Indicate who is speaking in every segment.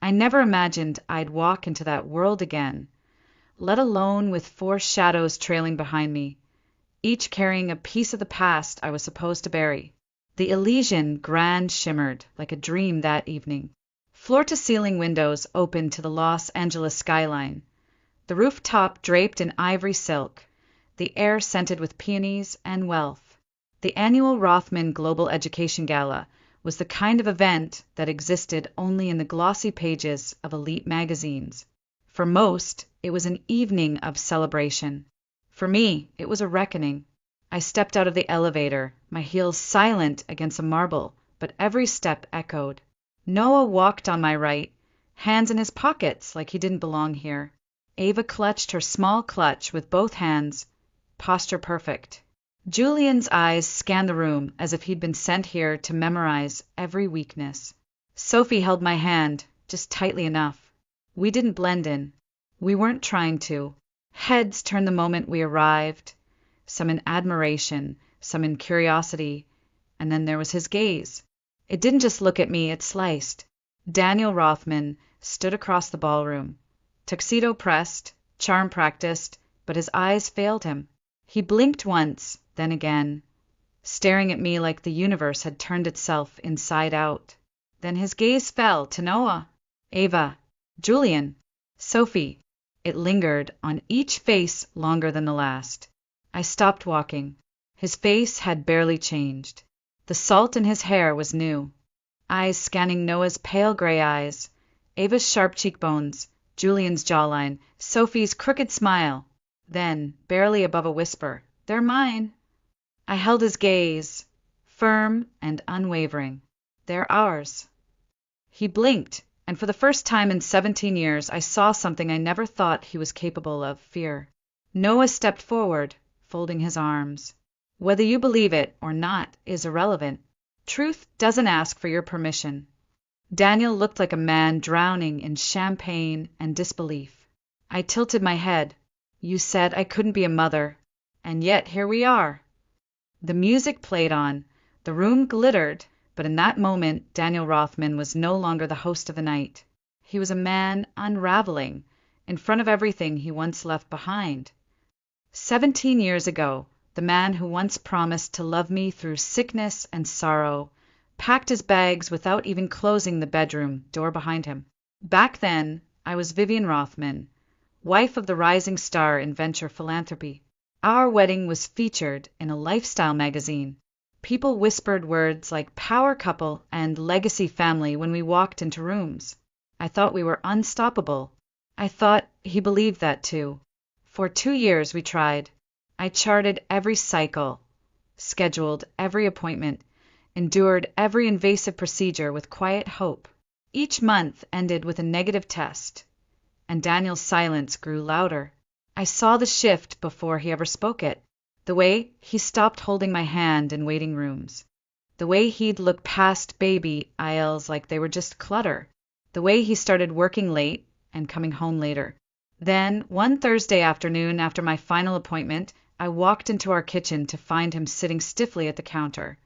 Speaker 1: I never imagined I'd walk into that world again, let alone with 4 shadows trailing behind me, each carrying a piece of the past I was supposed to bury. The Elysian grand shimmered like a dream that evening. Floor-to-ceiling windows opened to the Los Angeles skyline, the rooftop draped in ivory silk, the air scented with peonies and wealth. The annual Rothman Global Education Gala was the kind of event that existed only in the glossy pages of elite magazines. For most, it was an evening of celebration. For me, it was a reckoning. I stepped out of the elevator, my heels silent against a marble, but every step echoed. Noah walked on my right, hands in his pockets like he didn't belong here. Ava clutched her small clutch with both hands, posture perfect. Julian's eyes scanned the room as if he'd been sent here to memorize every weakness. Sophie held my hand, just tightly enough. We didn't blend in. We weren't trying to. Heads turned the moment we arrived, some in admiration, some in curiosity, and then there was his gaze. It didn't just look at me, it sliced. Daniel Rothman stood across the ballroom, tuxedo pressed, charm practiced, but his eyes failed him. He blinked once, then again, staring at me like the universe had turned itself inside out. Then his gaze fell to Noah, Ava, Julian, Sophie. It lingered on each face longer than the last. I stopped walking. His face had barely changed. The salt in his hair was new. Eyes scanning Noah's pale gray eyes, Ava's sharp cheekbones, Julian's jawline, Sophie's crooked smile. Then, barely above a whisper, "They're mine." I held his gaze, firm and unwavering. "They're ours." He blinked, and for the first time in 17 years I saw something I never thought he was capable of, fear. Noah stepped forward, folding his arms. "Whether you believe it or not is irrelevant. Truth doesn't ask for your permission." Daniel looked like a man drowning in champagne and disbelief. I tilted my head. "You said I couldn't be a mother, and yet here we are." The music played on, the room glittered, but in that moment Daniel Rothman was no longer the host of the night. He was a man unraveling, in front of everything he once left behind. 17 years ago, the man who once promised to love me through sickness and sorrow packed his bags without even closing the bedroom door behind him. Back then, I was Vivian Rothman, wife of the rising star in venture philanthropy. Our wedding was featured in a lifestyle magazine. People whispered words like power couple and legacy family when we walked into rooms. I thought we were unstoppable. I thought he believed that too. For 2 years we tried. I charted every cycle, scheduled every appointment, endured every invasive procedure with quiet hope. Each month ended with a negative test, and Daniel's silence grew louder. I saw the shift before he ever spoke it. The way he stopped holding my hand in waiting rooms. The way he'd look past baby aisles like they were just clutter. The way he started working late and coming home later. Then, one Thursday afternoon after my final appointment, I walked into our kitchen to find him sitting stiffly at the counter,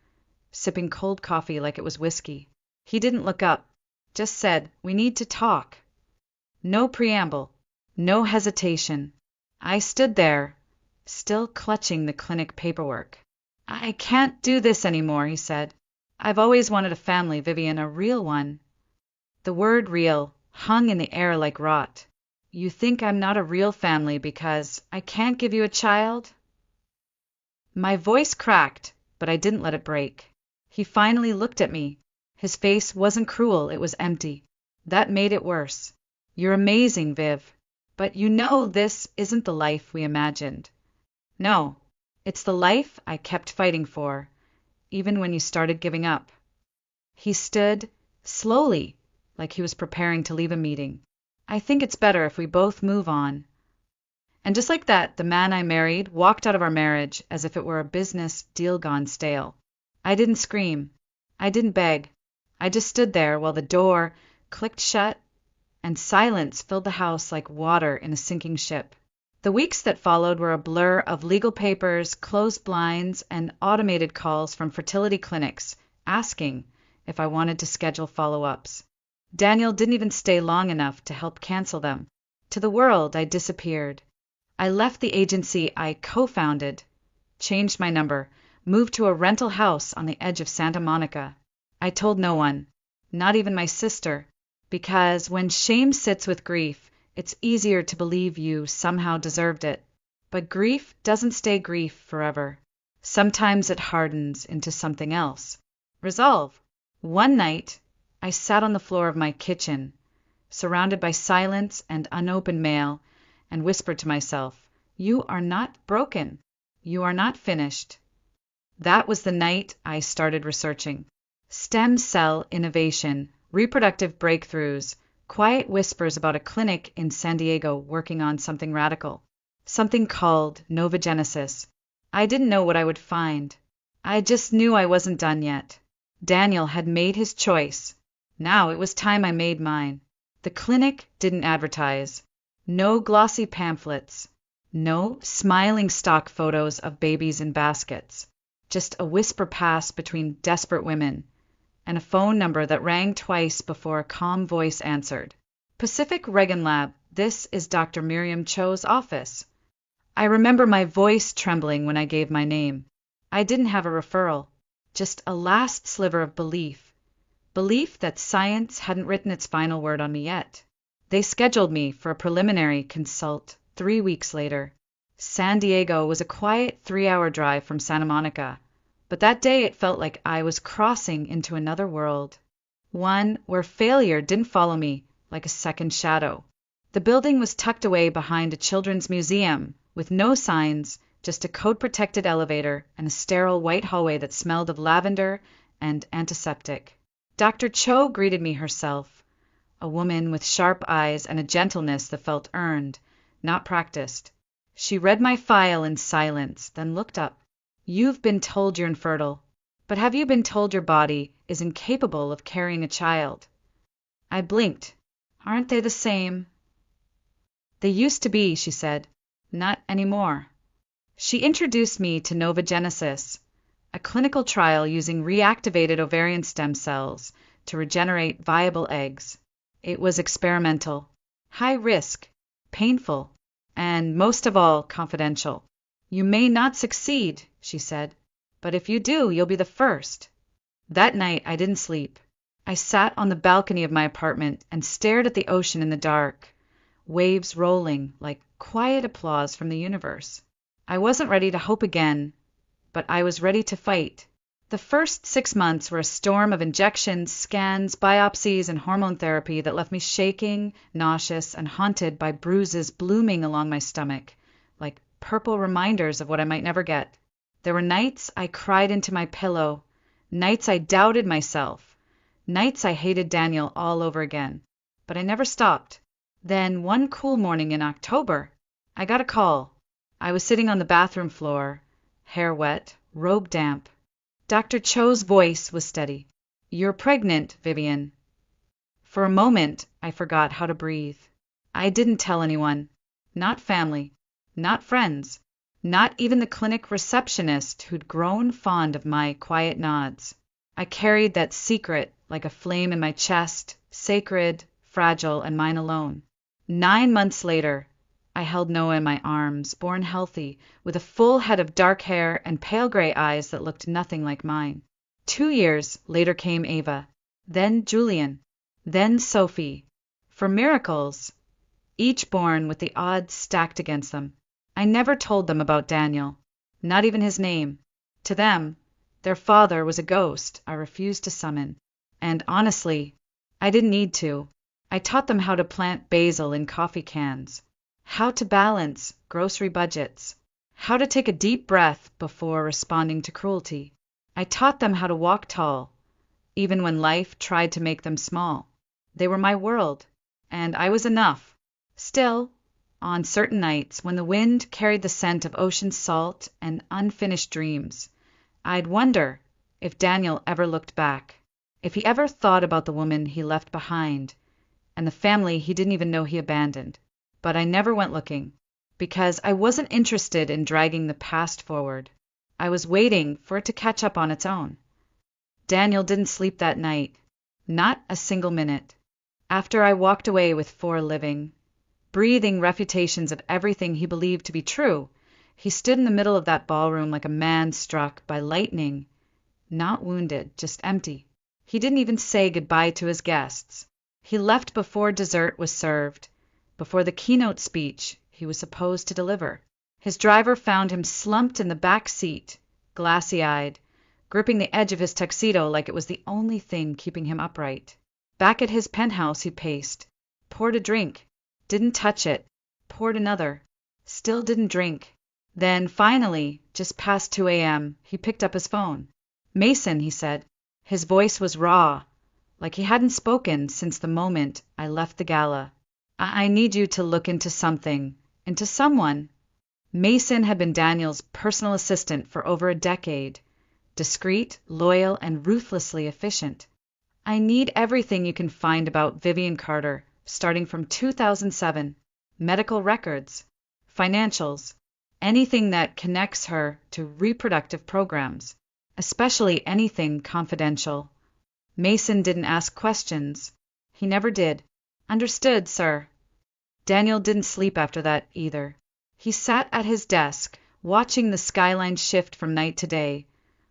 Speaker 1: sipping cold coffee like it was whiskey. He didn't look up, just said, "We need to talk." No preamble, no hesitation. I stood there, still clutching the clinic paperwork. "I can't do this anymore," he said. "I've always wanted a family, Vivian, a real one." The word real hung in the air like rot. "You think I'm not a real family because I can't give you a child?" My voice cracked, but I didn't let it break. He finally looked at me. His face wasn't cruel, it was empty. That made it worse. "You're amazing, Viv. But you know this isn't the life we imagined." "No, it's the life I kept fighting for, even when you started giving up." He stood, slowly, like he was preparing to leave a meeting. "I think it's better if we both move on." And just like that, the man I married walked out of our marriage as if it were a business deal gone stale. I didn't scream. I didn't beg. I just stood there while the door clicked shut and silence filled the house like water in a sinking ship. The weeks that followed were a blur of legal papers, closed blinds, and automated calls from fertility clinics asking if I wanted to schedule follow-ups. Daniel didn't even stay long enough to help cancel them. To the world, I disappeared. I left the agency I co-founded, changed my number, moved to a rental house on the edge of Santa Monica. I told no one, not even my sister, because when shame sits with grief, it's easier to believe you somehow deserved it. But grief doesn't stay grief forever. Sometimes it hardens into something else. Resolve. One night, I sat on the floor of my kitchen, surrounded by silence and unopened mail, and whispered to myself, "You are not broken. You are not finished." That was the night I started researching. Stem cell innovation, reproductive breakthroughs, quiet whispers about a clinic in San Diego working on something radical. Something called novogenesis. I didn't know what I would find. I just knew I wasn't done yet. Daniel had made his choice. Now it was time I made mine. The clinic didn't advertise. No glossy pamphlets. No smiling stock photos of babies in baskets. Just a whisper passed between desperate women, and a phone number that rang twice before a calm voice answered. Pacific Regan Lab, this is Dr. Miriam Cho's office. I remember my voice trembling when I gave my name. I didn't have a referral, just a last sliver of belief. Belief that science hadn't written its final word on me yet. They scheduled me for a preliminary consult 3 weeks later. San Diego was a quiet 3-hour drive from Santa Monica, but that day it felt like I was crossing into another world. One where failure didn't follow me like a second shadow. The building was tucked away behind a children's museum, with no signs, just a code-protected elevator and a sterile white hallway that smelled of lavender and antiseptic. Dr. Cho greeted me herself, a woman with sharp eyes and a gentleness that felt earned, not practiced. She read my file in silence, then looked up. "You've been told you're infertile, but have you been told your body is incapable of carrying a child?" I blinked. "Aren't they the same?" "They used to be," she said. "Not anymore." She introduced me to novogenesis, a clinical trial using reactivated ovarian stem cells to regenerate viable eggs. It was experimental, high risk, painful, and most of all, confidential. "You may not succeed," she said, "but if you do, you'll be the first." That night I didn't sleep. I sat on the balcony of my apartment and stared at the ocean in the dark, waves rolling like quiet applause from the universe. I wasn't ready to hope again, but I was ready to fight. The first 6 months were a storm of injections, scans, biopsies, and hormone therapy that left me shaking, nauseous, and haunted by bruises blooming along my stomach, like purple reminders of what I might never get. There were nights I cried into my pillow, nights I doubted myself, nights I hated Daniel all over again. But I never stopped. Then one cool morning in October, I got a call. I was sitting on the bathroom floor, hair wet, robe damp. Dr. Cho's voice was steady. "You're pregnant, Vivian." For a moment, I forgot how to breathe. I didn't tell anyone. Not family. Not friends. Not even the clinic receptionist who'd grown fond of my quiet nods. I carried that secret like a flame in my chest, sacred, fragile, and mine alone. 9 months later, I held Noah in my arms, born healthy, with a full head of dark hair and pale gray eyes that looked nothing like mine. 2 years later came Ava, then Julian, then Sophie. For miracles, each born with the odds stacked against them. I never told them about Daniel, not even his name. To them, their father was a ghost I refused to summon. And honestly, I didn't need to. I taught them how to plant basil in coffee cans, how to balance grocery budgets, how to take a deep breath before responding to cruelty. I taught them how to walk tall, even when life tried to make them small. They were my world, and I was enough. Still, on certain nights when the wind carried the scent of ocean salt and unfinished dreams, I'd wonder if Daniel ever looked back, if he ever thought about the woman he left behind and the family he didn't even know he abandoned. But I never went looking, because I wasn't interested in dragging the past forward. I was waiting for it to catch up on its own. Daniel didn't sleep that night, not a single minute. After I walked away with 4 living, breathing refutations of everything he believed to be true, he stood in the middle of that ballroom like a man struck by lightning, not wounded, just empty. He didn't even say goodbye to his guests. He left before dessert was served, before the keynote speech he was supposed to deliver. His driver found him slumped in the back seat, glassy-eyed, gripping the edge of his tuxedo like it was the only thing keeping him upright. Back at his penthouse he paced, poured a drink, didn't touch it, poured another, still didn't drink. Then, finally, just past 2 a.m., he picked up his phone. "Mason," he said. His voice was raw, like he hadn't spoken since the moment I left the gala. I need you to look into something, into someone." Mason had been Daniel's personal assistant for over a decade, discreet, loyal, and ruthlessly efficient. "I need everything you can find about Vivian Carter, starting from 2007. Medical records, financials, anything that connects her to reproductive programs, especially anything confidential." Mason didn't ask questions. He never did. "Understood, sir." Daniel didn't sleep after that either. He sat at his desk, watching the skyline shift from night to day,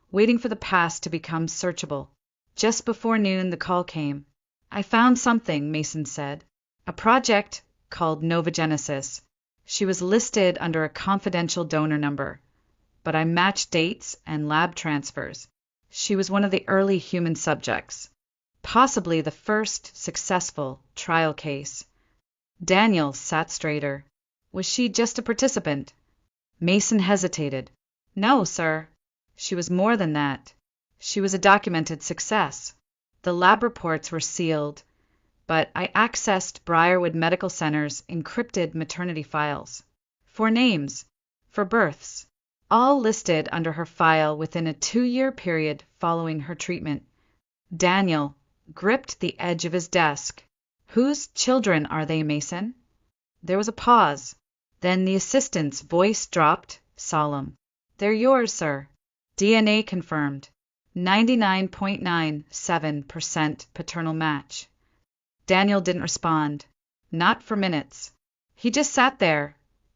Speaker 1: waiting for the past to become searchable. Just before noon, the call came. "I found something," Mason said. "A project called Novogenesis. She was listed under a confidential donor number, but I matched dates and lab transfers. She was one of the early human subjects, possibly the first successful trial case." Daniel sat straighter. "Was she just a participant?" Mason hesitated. "No, sir. She was more than that. She was a documented success. The lab reports were sealed, but I accessed Briarwood Medical Center's encrypted maternity files. 4 names, for births, all listed under her file within a 2-year period following her treatment." Daniel gripped the edge of his desk. "Whose children are they, Mason?" There was a pause. Then the assistant's voice dropped, solemn. "They're yours, sir. DNA confirmed. 99.97% paternal match." Daniel didn't respond. Not for minutes. He just sat there,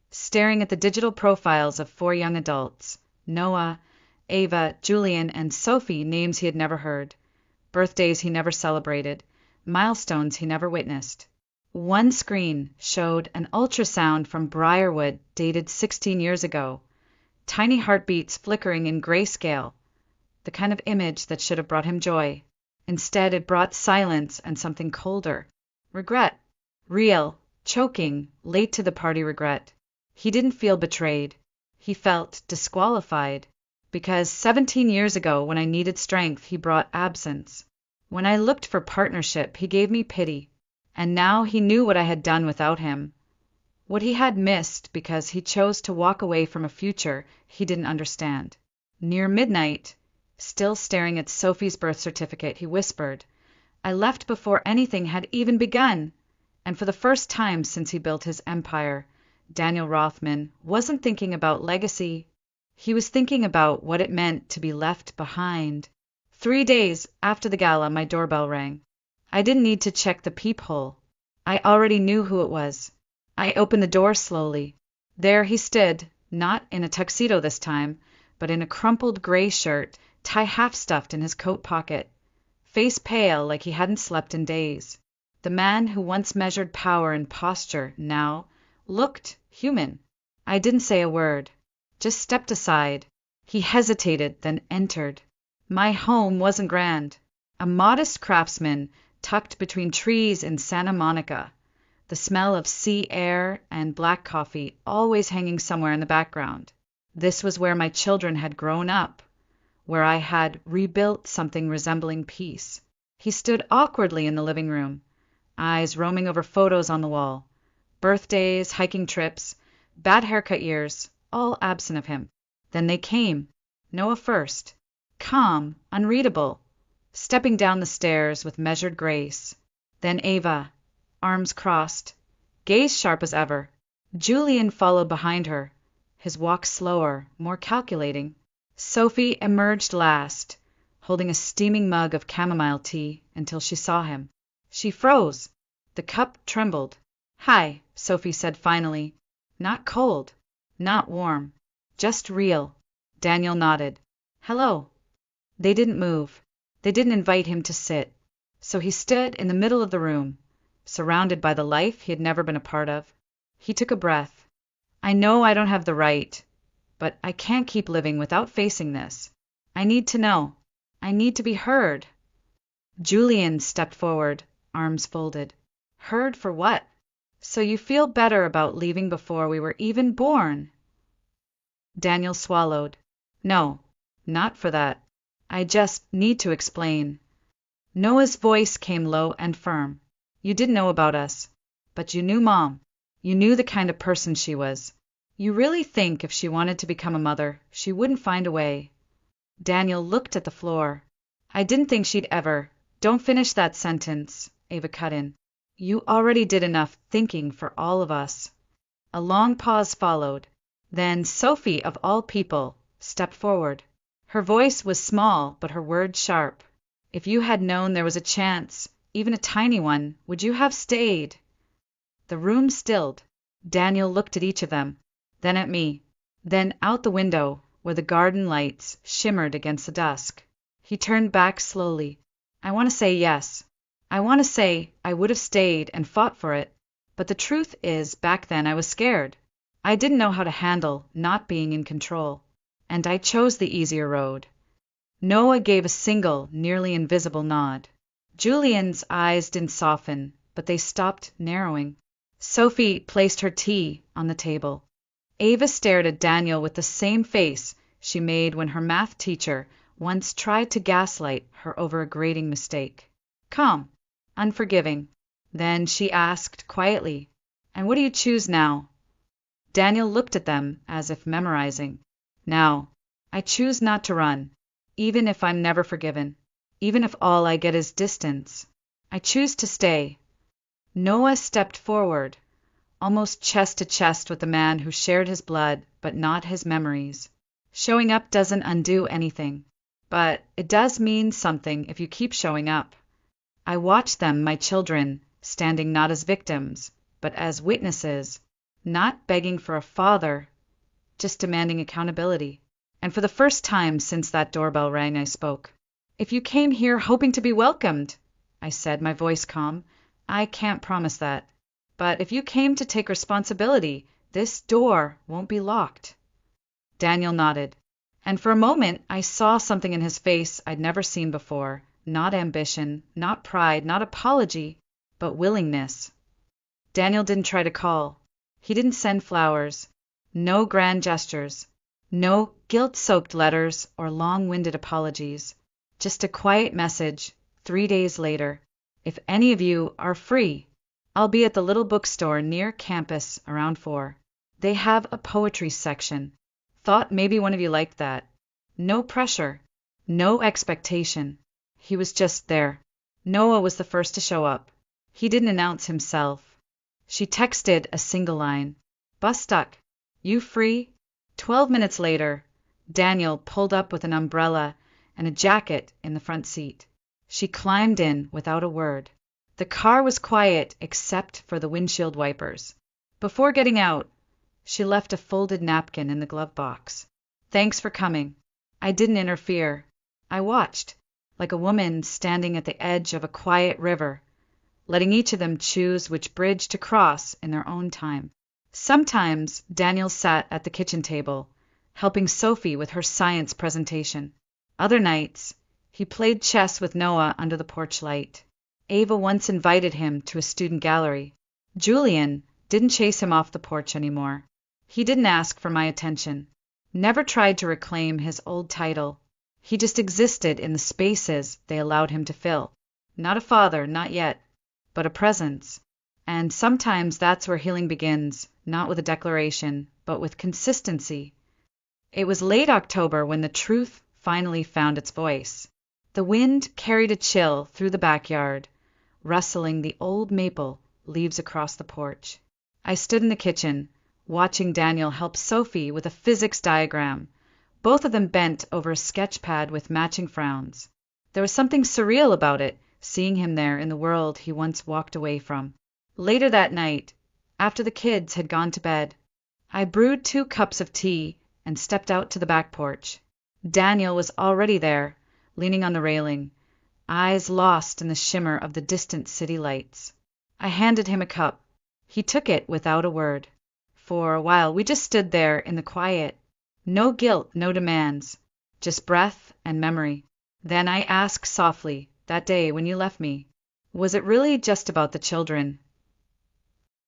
Speaker 1: staring at the digital profiles of 4 young adults. Noah, Ava, Julian, and Sophie, names he had never heard. Birthdays he never celebrated. Milestones he never witnessed. One screen showed an ultrasound from Briarwood dated 16 years ago. Tiny heartbeats flickering in grayscale. The kind of image that should have brought him joy. Instead, it brought silence and something colder. Regret. Real, choking, late to the party regret. He didn't feel betrayed. He felt disqualified. Because 17 years ago, when I needed strength, he brought absence. When I looked for partnership, he gave me pity. And now he knew what I had done without him. What he had missed because he chose to walk away from a future he didn't understand. Near midnight, still staring at Sophie's birth certificate, he whispered, "I left before anything had even begun." And for the first time since he built his empire, Daniel Rothman wasn't thinking about legacy. He was thinking about what it meant to be left behind. 3 days after the gala, my doorbell rang. I didn't need to check the peephole. I already knew who it was. I opened the door slowly. There he stood, not in a tuxedo this time, but in a crumpled gray shirt, tie half-stuffed in his coat pocket. Face pale like he hadn't slept in days. The man who once measured power and posture now looked human. I didn't say a word. Just stepped aside. He hesitated, then entered. My home wasn't grand. A modest craftsman tucked between trees in Santa Monica, the smell of sea air and black coffee always hanging somewhere in the background. This was where my children had grown up, where I had rebuilt something resembling peace. He stood awkwardly in the living room, eyes roaming over photos on the wall. Birthdays, hiking trips, bad haircut years, all absent of him. Then they came. Noah first. Calm, unreadable, stepping down the stairs with measured grace. Then Ava, arms crossed, gaze sharp as ever. Julian followed behind her, his walk slower, more calculating. Sophie emerged last, holding a steaming mug of chamomile tea until she saw him. She froze. The cup trembled. "Hi," Sophie said finally. "Not cold. Not warm. Just real." Daniel nodded. "Hello." They didn't move. They didn't invite him to sit. So he stood in the middle of the room, surrounded by the life he had never been a part of. He took a breath. "I know I don't have the right, but I can't keep living without facing this. I need to know. I need to be heard." Julian stepped forward, arms folded. "Heard for what? So you feel better about leaving before we were even born?" Daniel swallowed. "No, not for that. I just need to explain." Noah's voice came low and firm. "You didn't know about us, but you knew Mom. You knew the kind of person she was. You really think if she wanted to become a mother, she wouldn't find a way?" Daniel looked at the floor. "I didn't think she'd ever—" "Don't finish that sentence," Ava cut in. "You already did enough thinking for all of us." A long pause followed. Then Sophie, of all people, stepped forward. Her voice was small, but her words sharp. "If you had known there was a chance, even a tiny one, would you have stayed?" The room stilled. Daniel looked at each of them, then at me, then out the window, where the garden lights shimmered against the dusk. He turned back slowly. "I want to say yes. I want to say I would have stayed and fought for it. But the truth is, back then I was scared. I didn't know how to handle not being in control. And I chose the easier road." Noah gave a single, nearly invisible nod. Julian's eyes didn't soften, but they stopped narrowing. Sophie placed her tea on the table. Ava stared at Daniel with the same face she made when her math teacher once tried to gaslight her over a grading mistake. Calm, unforgiving. Then she asked quietly, "And what do you choose now?" Daniel looked at them as if memorizing. "Now, I choose not to run, even if I'm never forgiven, even if all I get is distance. I choose to stay." Noah stepped forward, almost chest to chest with the man who shared his blood but not his memories. Showing up doesn't undo anything, but it does mean something if you keep showing up. I watched them, my children, standing not as victims, but as witnesses, not begging for a father, just demanding accountability. And for the first time since that doorbell rang, I spoke. "If you came here hoping to be welcomed," I said, my voice calm, "I can't promise that. But if you came to take responsibility, this door won't be locked." Daniel nodded. And for a moment, I saw something in his face I'd never seen before. Not ambition, not pride, not apology, but willingness. Daniel didn't try to call. He didn't send flowers. No grand gestures. No guilt-soaked letters or long-winded apologies. Just a quiet message, 3 days later. "If any of you are free, I'll be at the little bookstore near campus around 4. They have a poetry section. Thought maybe one of you liked that." No pressure. No expectation. He was just there. Noah was the first to show up. He didn't announce himself. She texted a single line. "Bus stuck. You free?" 12 minutes later, Daniel pulled up with an umbrella and a jacket in the front seat. She climbed in without a word. The car was quiet except for the windshield wipers. Before getting out, she left a folded napkin in the glove box. "Thanks for coming. I didn't interfere. I watched, like a woman standing at the edge of a quiet river, letting each of them choose which bridge to cross in their own time." Sometimes Daniel sat at the kitchen table, helping Sophie with her science presentation. Other nights, he played chess with Noah under the porch light. Ava once invited him to a student gallery. Julian didn't chase him off the porch anymore. He didn't ask for my attention, never tried to reclaim his old title. He just existed in the spaces they allowed him to fill. Not a father, not yet, but a presence. And sometimes that's where healing begins, not with a declaration, but with consistency. It was late October when the truth finally found its voice. The wind carried a chill through the backyard, rustling the old maple leaves across the porch. I stood in the kitchen, watching Daniel help Sophie with a physics diagram, both of them bent over a sketch pad with matching frowns. There was something surreal about it, seeing him there in the world he once walked away from. Later that night, after the kids had gone to bed, I brewed 2 cups of tea and stepped out to the back porch. Daniel was already there, leaning on the railing, eyes lost in the shimmer of the distant city lights. I handed him a cup. He took it without a word. For a while we just stood there in the quiet. No guilt, no demands, just breath and memory. Then I asked softly, that day when you left me, was it really just about the children?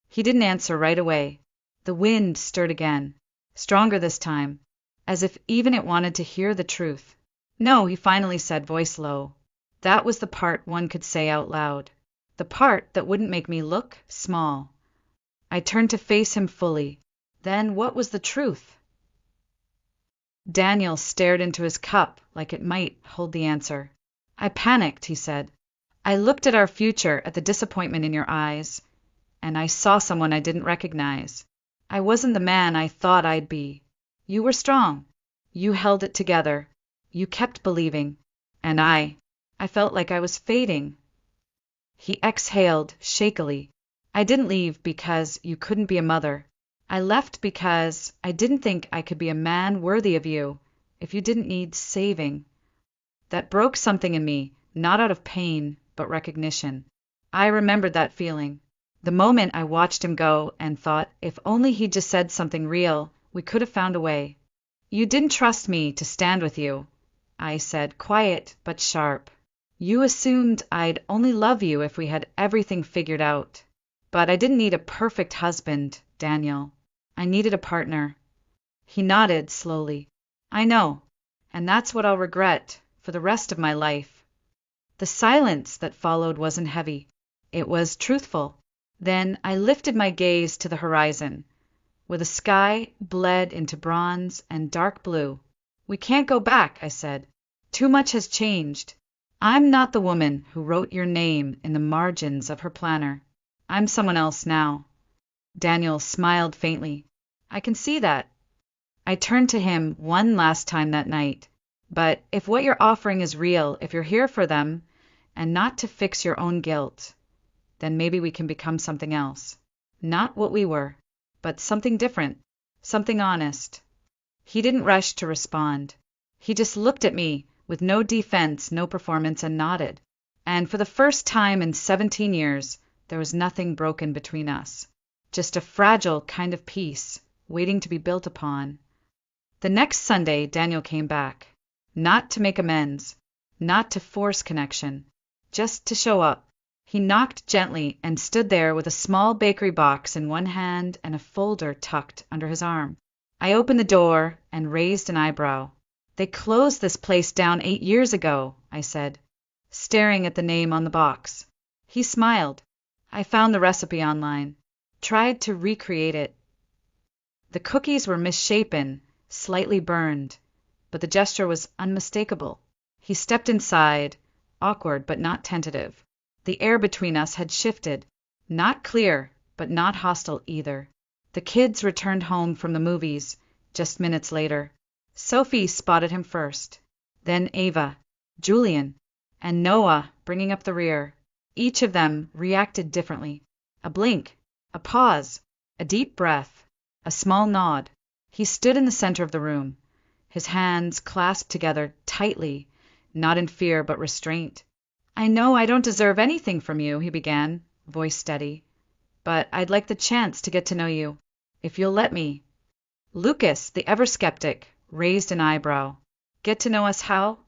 Speaker 1: He didn't answer right away. The wind stirred again, stronger this time, as if even it wanted to hear the truth. No, he finally said, voice low. That was the part one could say out loud. The part that wouldn't make me look small. I turned to face him fully. Then what was the truth? Daniel stared into his cup like it might hold the answer. I panicked, he said. I looked at our future, at the disappointment in your eyes, and I saw someone I didn't recognize. I wasn't the man I thought I'd be. You were strong. You held it together. You kept believing. And I felt like I was fading. He exhaled shakily. I didn't leave because you couldn't be a mother. I left because I didn't think I could be a man worthy of you if you didn't need saving. That broke something in me, not out of pain, but recognition. I remembered that feeling. The moment I watched him go and thought, if only he'd just said something real, we could have found a way. You didn't trust me to stand with you, I said, quiet but sharp. You assumed I'd only love you if we had everything figured out. But I didn't need a perfect husband, Daniel. I needed a partner. He nodded slowly. I know, and that's what I'll regret for the rest of my life. The silence that followed wasn't heavy. It was truthful. Then I lifted my gaze to the horizon, where the sky bled into bronze and dark blue. We can't go back, I said. Too much has changed. I'm not the woman who wrote your name in the margins of her planner. I'm someone else now. Daniel smiled faintly. I can see that. I turned to him one last time that night. But if what you're offering is real, if you're here for them, and not to fix your own guilt, then maybe we can become something else. Not what we were, but something different, something honest. He didn't rush to respond. He just looked at me with no defense, no performance, and nodded. And for the first time in 17 years, there was nothing broken between us. Just a fragile kind of peace, waiting to be built upon. The next Sunday, Daniel came back. Not to make amends, not to force connection, just to show up. He knocked gently and stood there with a small bakery box in one hand and a folder tucked under his arm. I opened the door and raised an eyebrow. They closed this place down 8 years ago, I said, staring at the name on the box. He smiled. I found the recipe online, tried to recreate it. The cookies were misshapen, slightly burned, but the gesture was unmistakable. He stepped inside, awkward but not tentative. The air between us had shifted, not clear, but not hostile either. The kids returned home from the movies just minutes later. Sophie spotted him first, then Ava, Julian, and Noah bringing up the rear. Each of them reacted differently. A blink, a pause, a deep breath, a small nod. He stood in the center of the room, his hands clasped together tightly, not in fear but restraint. I know I don't deserve anything from you, he began, voice steady, but I'd like the chance to get to know you, if you'll let me. Lucas, the ever-skeptic, raised an eyebrow. Get to know us how?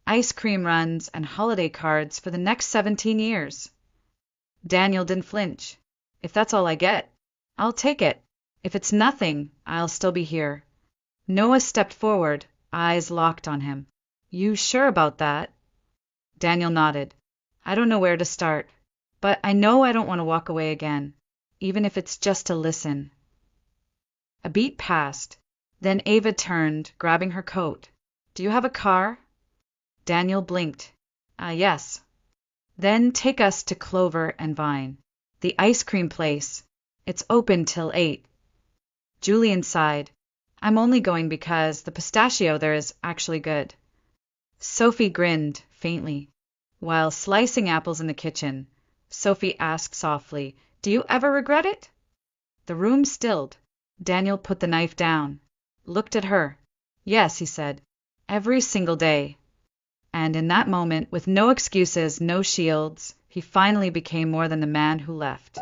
Speaker 1: Ice cream runs and holiday cards for the next 17 years. Daniel didn't flinch. If that's all I get, I'll take it. If it's nothing, I'll still be here. Noah stepped forward, eyes locked on him. You sure about that? Daniel nodded. I don't know where to start, but I know I don't want to walk away again, even if it's just to listen. A beat passed. Then Ava turned, grabbing her coat. Do you have a car? Daniel blinked. Yes. Then take us to Clover and Vine, the ice cream place. It's open till 8. Julian sighed. I'm only going because the pistachio there is actually good. Sophie grinned faintly. While slicing apples in the kitchen, Sophie asked softly, Do you ever regret it?" The room stilled. Daniel put the knife down, looked at her. "Yes," he said, "every single day." And in that moment, with no excuses, no shields, he finally became more than the man who left.